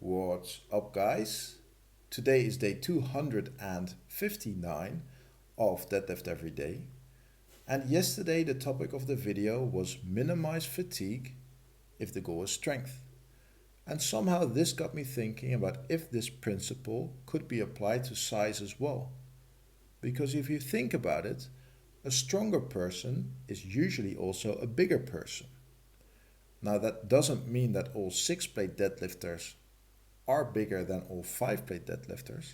What's up, guys? Today is day 259 of Deadlift Everyday. And yesterday the topic of the video was minimize fatigue if the goal is strength. And somehow this got me thinking about if this principle could be applied to size as well. Because if you think about it, a stronger person is usually also a bigger person. Now that doesn't mean that all 6-plate deadlifters are bigger than all 5-plate deadlifters,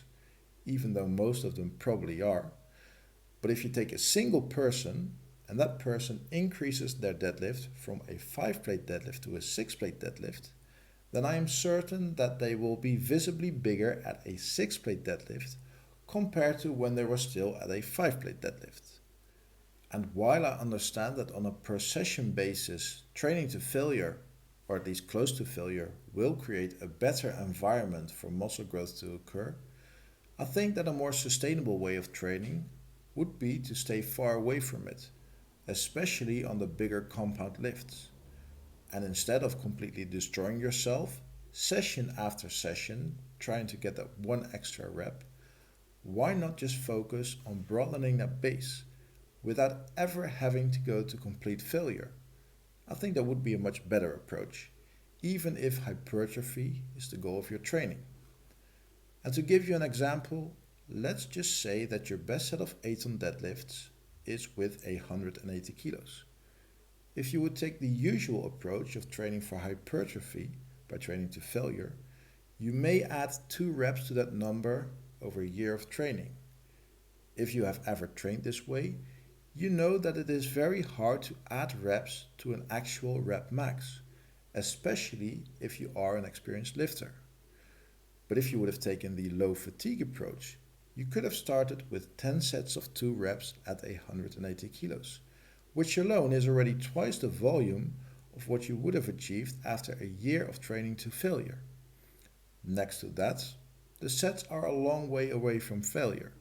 even though most of them probably are. But if you take a single person and that person increases their deadlift from a 5-plate deadlift to a 6-plate deadlift, then I am certain that they will be visibly bigger at a 6-plate deadlift compared to when they were still at a 5-plate deadlift. And while I understand that on a per session basis, training to failure, or at least close to failure, will create a better environment for muscle growth to occur, I think that a more sustainable way of training would be to stay far away from it, especially on the bigger compound lifts. And instead of completely destroying yourself, session after session, trying to get that one extra rep, why not just focus on broadening that base without ever having to go to complete failure? I think that would be a much better approach, even if hypertrophy is the goal of your training. And to give you an example, let's just say that your best set of 8 on deadlifts is with 180 kilos. If you would take the usual approach of training for hypertrophy by training to failure, you may add 2 reps to that number over a year of training. If you have ever trained this way, you know that it is very hard to add reps to an actual rep max, especially if you are an experienced lifter. But if you would have taken the low fatigue approach, you could have started with 10 sets of 2 reps at 180 kilos, which alone is already twice the volume of what you would have achieved after a year of training to failure. Next to that, the sets are a long way away from failure.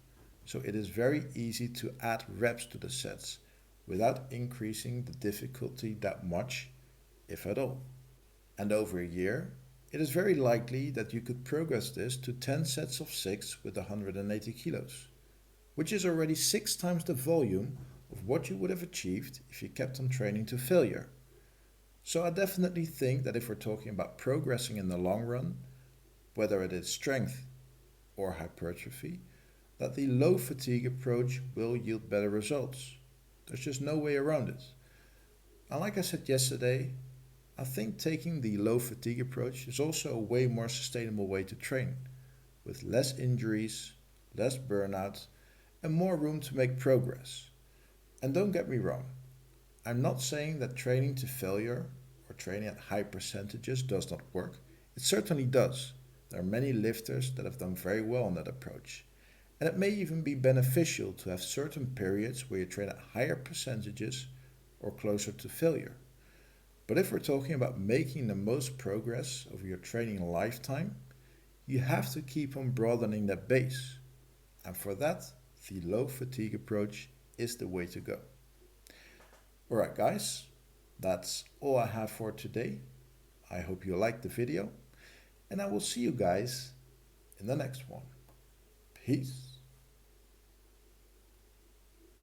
So it is very easy to add reps to the sets without increasing the difficulty that much, if at all. And over a year, it is very likely that you could progress this to 10 sets of 6 with 180 kilos, which is already 6 times the volume of what you would have achieved if you kept on training to failure. So I definitely think that if we're talking about progressing in the long run, whether it is strength or hypertrophy, that the low fatigue approach will yield better results. There's just no way around it. And like I said yesterday, I think taking the low fatigue approach is also a way more sustainable way to train, with less injuries, less burnout, and more room to make progress. And don't get me wrong, I'm not saying that training to failure or training at high percentages does not work. It certainly does. There are many lifters that have done very well on that approach. And it may even be beneficial to have certain periods where you train at higher percentages or closer to failure. But if we're talking about making the most progress over your training lifetime, you have to keep on broadening that base. And for that, the low fatigue approach is the way to go. Alright guys, that's all I have for today. I hope you liked the video, and I will see you guys in the next one. Peace.